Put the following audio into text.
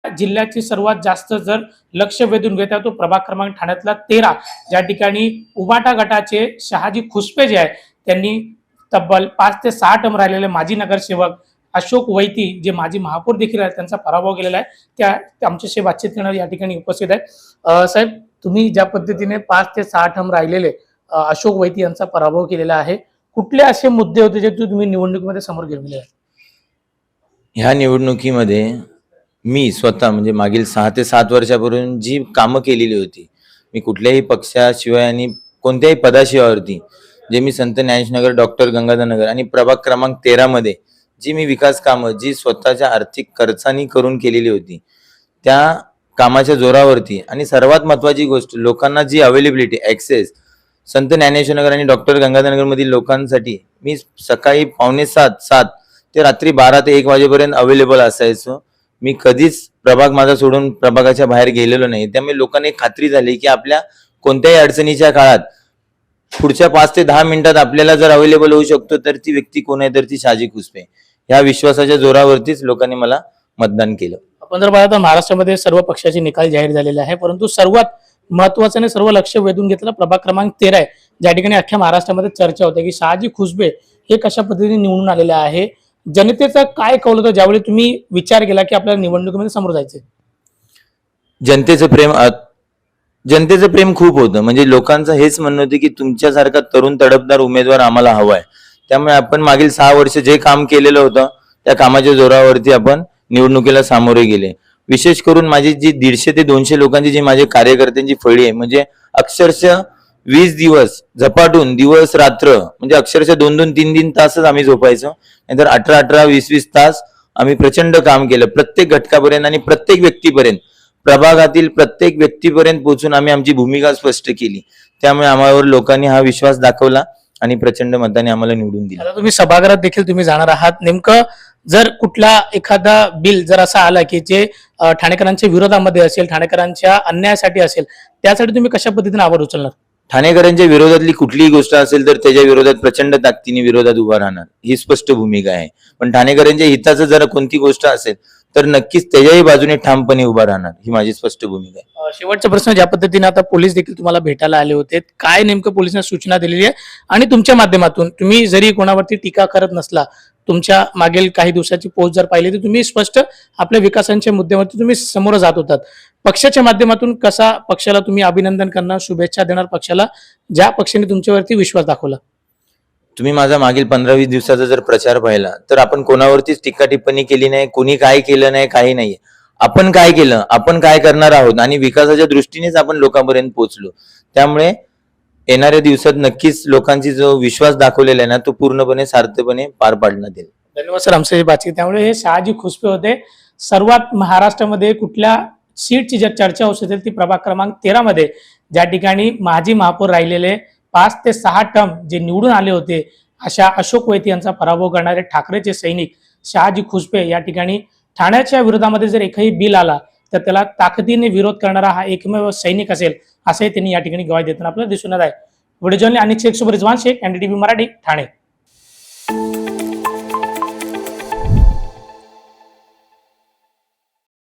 जिल्ह्याची सर्वात जास्त जर लक्ष वेधून घेत आहे तो प्रभाग क्रमांक ठाण्यातला 13, ज्या ठिकाणी उबाटा गटाचे शहाजी खुसपे जे आहे त्यांनी तब्बल 5 ते 6 टर्म राहिलेले माजी नगरसेवक अशोक वैती जे माजी महापौर देखील आहेत त्यांचा पराभव केलेला आहे. त्या आमच्याशी बातचीत करणार या ठिकाणी उपस्थित आहेत. साहेब, तुम्ही ज्या पद्धतीने 5 ते 6 टर्म राहिलेले अशोक वैती यांचा पराभव केलेला आहे, कुठले असे मुद्दे होते जे तुम्ही निवडणुकीमध्ये समोर घेतलेले आहेत? ह्या निवडणुकीमध्ये मी स्वतः म्हणजे मागील 6 ते 7 वर्षापूर्वी जी कामं केलेली होती, मी कुठल्याही पक्षाशिवाय आणि कोणत्याही पदाशिवायवरती जे मी संत ज्ञानेश्वर, डॉक्टर गंगाधर नगर आणि प्रभाग क्रमांक 13 मध्ये जी मी विकास कामं जी स्वतःच्या आर्थिक खर्चानी करून केलेली होती, त्या कामाच्या जोरावरती आणि सर्वात महत्वाची गोष्ट लोकांना जी अवेलेबिलिटी ऍक्सेस संत ज्ञानेश्वर नगर आणि डॉक्टर गंगाधर नगर मधील लोकांसाठी मी सकाळी 6:45-7 ते रात्री 12 ते 1 वाजेपर्यंत अवेलेबल असायचो. मी कधीच प्रभाग माझा सोडून प्रभागाच्या बाहेर गेलेलो नाही. त्यामुळे लोकांना खात्री झाली की आपल्या कोणत्याही अडचणीच्या काळात पुढच्या 5 ते 10 मिनिटात आपल्याला जर अवेलेबल होऊ शकतो तर ती व्यक्ती कोण आहे, तर ती शहाजी खुसपे. या विश्वासाच्या जोरावरतीच लोकांनी मला मतदान केलं. आपण जर पाहिलं तर महाराष्ट्रामध्ये सर्व पक्षाचे निकाल जाहीर झालेले आहे, परंतु सर्वात महत्वाचं आणि सर्व लक्ष वेधून घेतलं प्रभाग क्रमांक 13 आहे, ज्या ठिकाणी अख्ख्या महाराष्ट्रामध्ये चर्चा होते की शहाजी खुसबे हे कशा पद्धतीने निवडून आलेले आहे. जनतेचा काय कौल होतं ज्यावेळी तुम्ही विचार केला की आपल्याला निवडणुकीमध्ये समोर जायचंय? जनतेचं प्रेम खूप होतं. म्हणजे लोकांचं हेच म्हणणं होतं की तुमच्यासारखा तरुण तडफदार उमेदवार आम्हाला हवाय. त्यामुळे आपण मागील 6 वर्ष जे काम केलेलं होतं त्या कामाच्या जोरावरती आपण निवडणुकीला सामोरे गेले. विशेष करून माझी जी 150 ते 200 लोकांची जी माझे कार्यकर्त्यांची फळी आहे, म्हणजे अक्षरशः 20 दिवस झपाटून दिवस रात्र म्हणजे अक्षरशः 2-2, 3-3 तासच आम्ही झोपायचो. नाहीतर 18-18, 20-20 तास आम्ही प्रचंड काम केलं. प्रत्येक घटकापर्यंत आणि प्रत्येक व्यक्तीपर्यंत, प्रभागातील प्रत्येक व्यक्तीपर्यंत पोहोचून आम्ही आमची भूमिका स्पष्ट केली. त्यामुळे आम्हावर लोकांनी हा विश्वास दाखवला आणि प्रचंड मताने आम्हाला निवडून दिलं. आता तुम्ही सभागृहात देखील तुम्ही जाणार आहात. नेमकं जर कुठला एखादा बिल जर असा आला की जे ठाणेकरांच्या विरोधामध्ये असेल, ठाणेकरांच्या अन्यायासाठी असेल, त्यासाठी तुम्ही कशा पद्धतीने आवाज उचलणार? ठाणेकरांच्या विरोधातली कुठलीही गोष्ट असेल तर त्याच्या विरोधात प्रचंड ताकदीने विरोधात उभा राहणार, ही स्पष्ट भूमिका आहे. पण ठाणेकरांच्या हिताचं जर कोणती गोष्ट असेल तर नक्कीच त्याच्याही बाजूने ठामपणे उभा राहणार, ही माझी स्पष्ट भूमिका आहे. शेवटचा प्रश्न, ज्या पद्धतीने आता पोलीस देखील तुम्हाला भेटायला आले होते, काय नेमकं पोलिसांना सूचना दिलेली आहे आणि तुमच्या माध्यमातून तुम्ही जरी कोणावरती टीका करत नसला, तुमच्या मागील काही दिवसाची पोस्ट जर पाहिली तर तुम्ही स्पष्ट आपल्या विकासांच्या मुद्द्यावरती तुम्ही समोर जात होतात. पक्षाच्या माध्यमातून कसा पक्षाला तुम्ही अभिनंदन करणार, शुभेच्छा देणार पक्षाला ज्या पक्षाने तुमच्यावरती विश्वास दाखवला? तुम्ही माझा मागील 15-20 दिवसाचा जर प्रचार पाहिला तर आपण कोणावरतीच टीका टिप्पणी केली नाही, कोणी काय केलं नाही, काही नाही. आपण काय केलं, आपण काय करणार आहोत आणि विकासाच्या दृष्टीनेच आपण लोकांपर्यंत पोहोचलो. त्यामुळे येणाऱ्या दिवसात नक्कीच लोकांची जो विश्वास दाखवलेला आहे ना, तो पूर्णपणे सार्थपणे पार पाडण्यात येईल. धन्यवाद सर आमच्याशी बातचीत. त्यामुळे हे शहाजी खुसपे होते. सर्वात महाराष्ट्रामध्ये कुठल्या सीटची जर चर्चा होत असेल ती प्रभाग क्रमांक 13 मध्ये, ज्या ठिकाणी माजी महापौर राहिलेले 5 ते 6 टर्म जे निवडून आले होते, अशा अशोक वैती यांचा पराभव करणारे ठाकरेचे सैनिक शहाजी खुसपे या ठिकाणी ठाण्याच्या विरोधामध्ये जर एकही बिल आला तर त्याला ताकदीने विरोध करणारा हा एकमेव सैनिक असेल, असंही त्यांनी या ठिकाणी ग्वाही देताना आपल्याला दिसून येत आहे. व्हिडिओ जर्नलिस्ट अनिक शेख सोबत रिजवान शेख, एनडीटीव्ही मराठी, ठाणे.